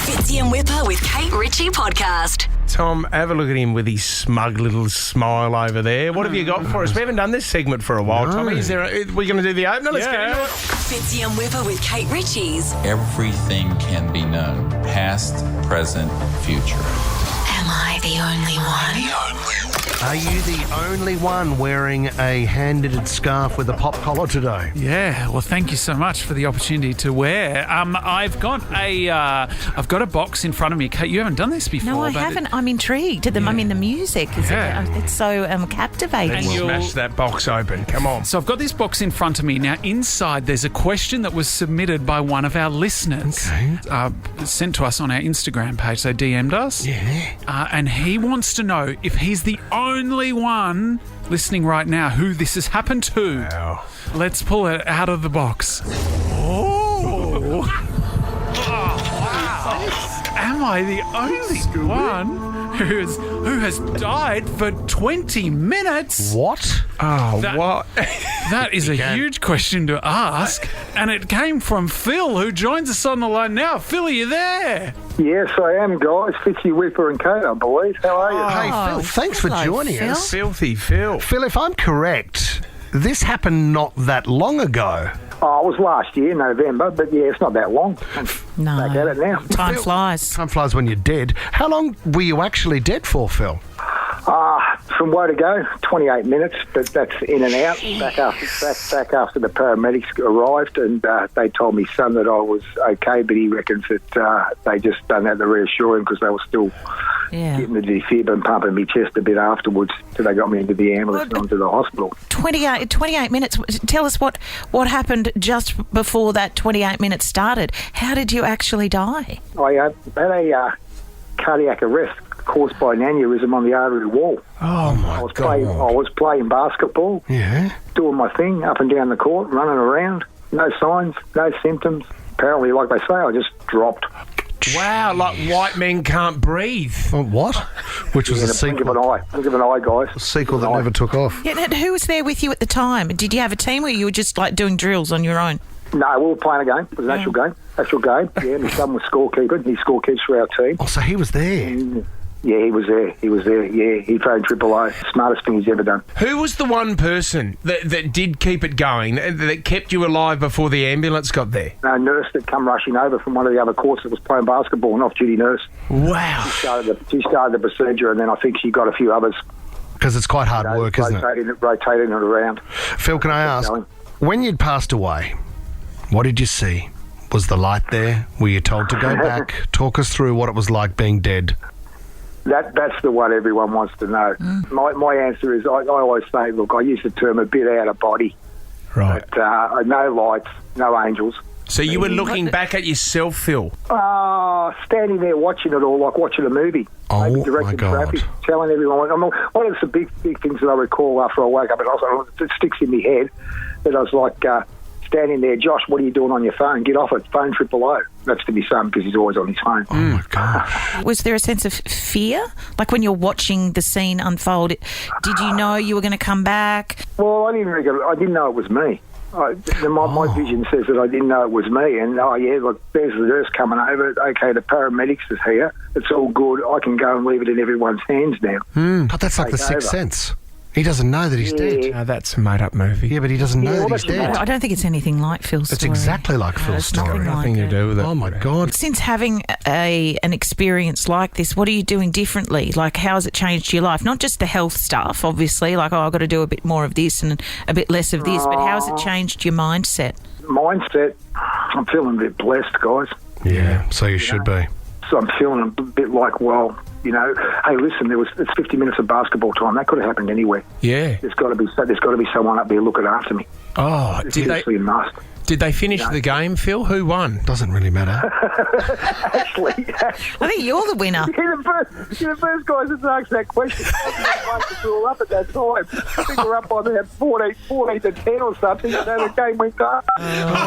Fitzy and Whipper with Kate Ritchie podcast. Tom, have a look at him with his smug little smile over there. What have you got for us? We haven't done this segment for a while, Tommy. Are we going to do the opener? Let's get into it. Fitzy and Whipper with Kate Ritchie's. Everything can be known. Past, present, future. Am I the only one? Are you the only one wearing a hand-knitted scarf with a pop collar today? Yeah, well, thank you so much for the opportunity to wear. I've got a box in front of me. Kate, you haven't done this before. No, I haven't. I'm intrigued. I mean, the music is it's so captivating. And smash that box open. Come on. So I've got this box in front of me. Now, inside there's a question that was submitted by one of our listeners. Okay. Sent to us on our Instagram page. They DM'd us. Yeah. And he wants to know if he's the only one listening right now who this has happened to. Wow. Let's pull it out of the box. Oh. Am I the only one who has died for 20 minutes? What? Oh, what? That is a huge question to ask, and it came from Phil, who joins us on the line now. Phil, are you there? Yes, I am, guys. Fitzy, Whipper and Kate, I believe. How are you? Hey, Phil, thanks for joining Phil. us. Filthy Phil. Phil, if I'm correct, this happened not that long ago. Oh, it was last year, November, but yeah, it's not that long. No. Back at it now. Time flies. Time flies when you're dead. How long were you actually dead for, Phil? From where to go, 28 minutes, but that's in and out. Back after the paramedics arrived, and they told me son that I was okay, but he reckons that they just done that to reassure him because they were still getting the defib and pumping me chest a bit afterwards, so they got me into the ambulance and onto the hospital. 28 minutes. Tell us what happened just before that 28 minutes started. How did you actually die? I had a cardiac arrest caused by an aneurysm on the artery wall. Oh, my God. I was playing basketball, doing my thing up and down the court, running around. No signs, no symptoms. Apparently, like they say, I just dropped. Wow, like white men can't breathe. Oh, what? Which was a Blink of an sequel. eye. Blink of an eye, guys. A sequel that never took off. Yeah, and who was there with you at the time? Did you have a team or you were just like doing drills on your own? No, we were playing a game. It was an actual game. Yeah, my son was scorekeeper. He scorekeeps for our team. Oh, so he was there. Yeah, he was there. Yeah, he trained Triple O. Smartest thing he's ever done. Who was the one person that did keep it going, that kept you alive before the ambulance got there? A nurse that come rushing over from one of the other courts that was playing basketball, an off-duty nurse. Wow. She started the procedure, and then I think she got a few others. Because it's quite hard work, isn't it? Rotating it around. Phil, can I ask, when you'd passed away, what did you see? Was the light there? Were you told to go back? Talk us through what it was like being dead. That's the one everyone wants to know. My answer is I always say, look, I use the term a bit out of body. Right. But, no lights, no angels. So you were looking back at yourself, Phil? Standing there watching it all, like watching a movie. Oh, maybe directing my God. traffic, telling everyone. One of the big things that I recall after I woke up, and also it sticks in my head, that I was like standing there, Josh, what are you doing on your phone? Get off it, phone Triple O. That's to my son because he's always on his phone. Oh, my gosh. Was there a sense of fear? Like when you're watching the scene unfold, did you know you were going to come back? Well, I didn't know it was me. My vision says that I didn't know it was me. And, look, there's the nurse coming over. Okay, the paramedics is here. It's all good. I can go and leave it in everyone's hands now. But that's like the Sixth Sense. He doesn't know that he's dead. Oh, that's a made-up movie. Yeah, but he doesn't know that he's dead. I don't think it's anything like Phil's It's story. exactly like Phil's it's nothing story. like Nothing to it. do with it. Oh, my God. Since having an experience like this, what are you doing differently? Like, how has it changed your life? Not just the health stuff, obviously, like, I've got to do a bit more of this and a bit less of this, but how has it changed your mindset? Mindset, I'm feeling a bit blessed, guys. Yeah, so you should be. So I'm feeling a bit like, well, hey, listen, it's 50 minutes of basketball time. That could have happened anywhere. Yeah. There's got to be someone up there looking after me. Oh, Seriously, must. Did they finish the game, Phil? Who won? Doesn't really matter. Actually, I think you're the winner. you're the first guys that asked that question. I was all up at that time. I think we're up by about 14 to 10 or something. So the game went down.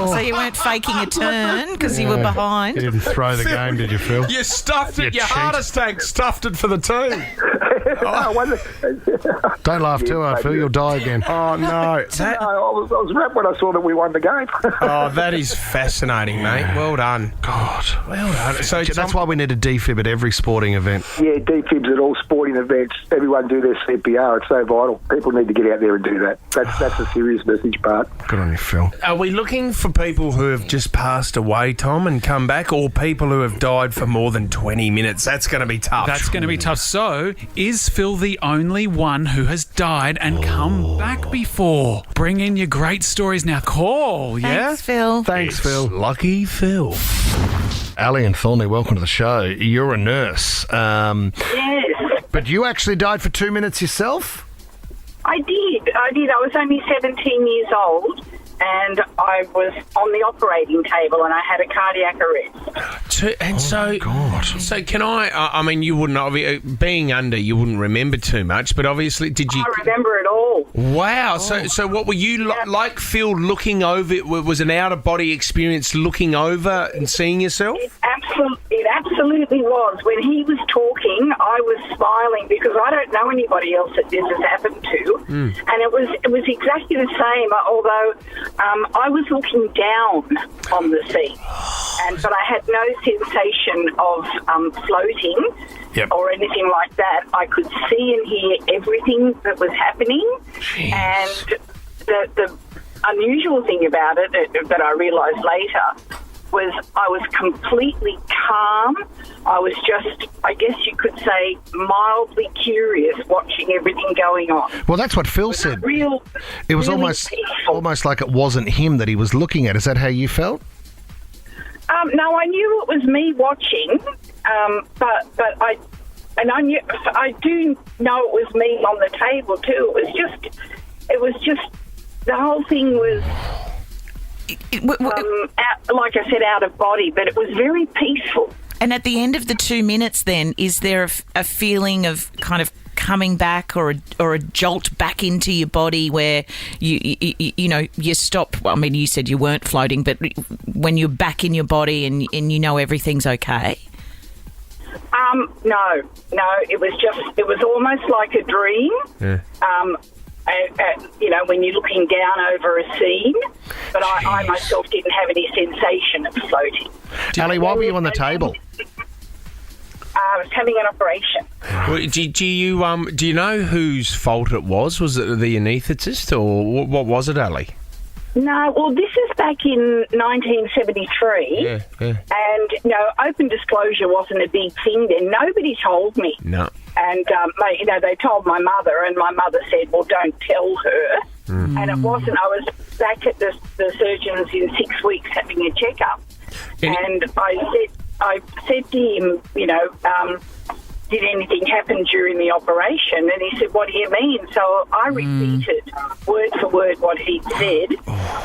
So you weren't faking a turn because you were behind. You didn't throw the game, did you, Phil? You stuffed it. You Your cheat. heart attack stuffed it for the team. Don't laugh too hard, Phil. You'll die again. Oh, no. I was wrapped when I saw that we won the game. Oh, that is fascinating, mate. Well done. God. Well done. So That's why we need a defib at every sporting event. Yeah, defibs at all sporting events. Everyone do their CPR. It's so vital. People need to get out there and do that. That's a serious message, Bart. Good on you, Phil. Are we looking for people who have just passed away, Tom, and come back, or people who have died for more than 20 minutes? That's going to be tough. That's going to be tough. So, is Phil the only one who has died and come back before? Bring in your great stories now. Call, yeah? Thanks, Phil. Thanks, Phil. Lucky Phil. Ali and Thornley, welcome to the show. You're a nurse. Yes, But you actually died for 2 minutes yourself? I did. I was only 17 years old, and I was on the operating table, and I had a cardiac arrest. God. So can I mean, you wouldn't, being under, you wouldn't remember too much, but obviously, did you? I remember it all. Wow. So what were you like, Phil, looking over? It was an out-of-body experience looking over and seeing yourself? It absolutely was. When he was talking, I was smiling because I don't know anybody else that this has happened to, and it was exactly the same. Although I was looking down on the seat, but I had no sensation of floating or anything like that. I could see and hear everything that was happening, and the unusual thing about it that I realised later was I was completely calm. I was just, I guess you could say, mildly curious watching everything going on. Well, that's what Phil said. It was really almost like it wasn't him that he was looking at. Is that how you felt? No, I knew it was me watching, but I do know it was me on the table too. It was just the whole thing was. Like I said, out of body, but it was very peaceful. And at the end of the 2 minutes then, is there a feeling of kind of coming back or a jolt back into your body where you stop? Well, I mean, you said you weren't floating, but when you're back in your body and you know everything's okay? No, it was almost like a dream. Yeah. When you're looking down over a scene, but I myself didn't have any sensation of floating. Ali, why were you on the table? I was having an operation. Well, do you know whose fault it was? Was it the anaesthetist, or what was it, Ali? No, well, this is back in 1973, and open disclosure wasn't a big thing then. Nobody told me. No. And, they told my mother, and my mother said, well, don't tell her. And it wasn't. I was back at the surgeons in 6 weeks having a checkup. And I said to him, did anything happen during the operation? And he said, what do you mean? So I repeated word for word what he'd said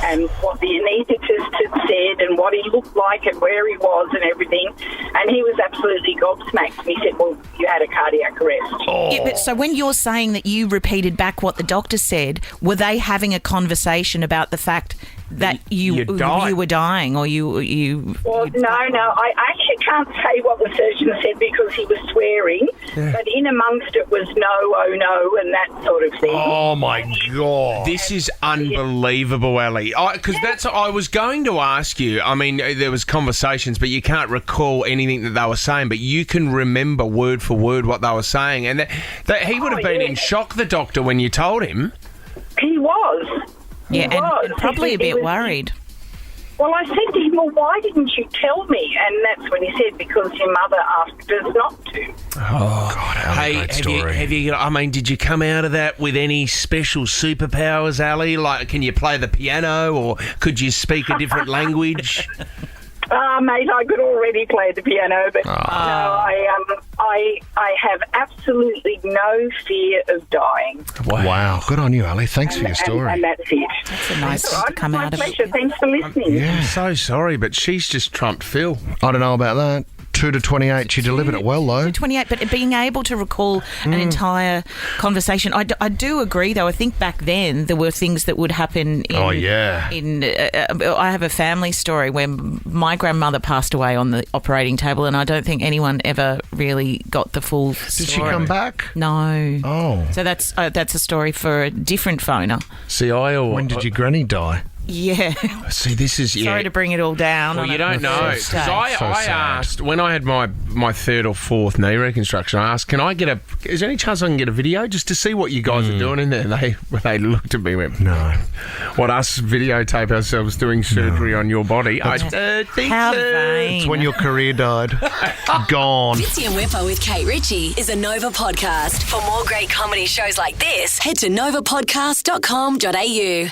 and what the anaesthetist had said and what he looked like and where he was and everything. And he was absolutely gobsmacked. And he said, well, you had a cardiac arrest. Yeah, but so when you're saying that you repeated back what the doctor said, were they having a conversation about the fact that you were dying or you? Well, no. I actually can't say what the surgeon said because he was swearing. Yeah. But in amongst it was no, oh no, and that sort of thing. Oh my God! This is unbelievable, Ali. Because I was going to ask you. I mean, there was conversations, but you can't recall anything that they were saying. But you can remember word for word what they were saying, and that he would have been in shock. The doctor, when you told him, he was. Yeah, and probably a bit worried. Well, I said to him, well, why didn't you tell me? And that's when he said, because your mother asked us not to. Oh, God, great story. I mean, did you come out of that with any special superpowers, Ali? Like, can you play the piano or could you speak a different language? Mate, I could already play the piano, but no, I have absolutely no fear of dying. Wow. Good on you, Ali. Thanks for your story. And that's it. That's a nice thing to come out of it. Thanks for listening. I'm so sorry, but she's just trumped Phil. I don't know about that. 2 to 28. She delivered it well, though. 28, but being able to recall an entire conversation. I do agree, though. I think back then there were things that would happen in... Oh, yeah. I have a family story where my grandmother passed away on the operating table, and I don't think anyone ever really got the full story. Did she come back? No. Oh. So that's a story for a different phoner. See, When did your granny die? Yeah. See, this is... Sorry to bring it all down. Well, you don't know. Because Thursday. I asked, when I had my third or fourth knee reconstruction, I asked, is there any chance I can get a video just to see what you guys are doing in there? And they looked at me and went, No. What, us videotape ourselves doing surgery on your body? I don't think How so. vain. It's when your career died. Gone. Fitzy and Whipper with Kate Ritchie is a Nova podcast. For more great comedy shows like this, head to novapodcast.com.au.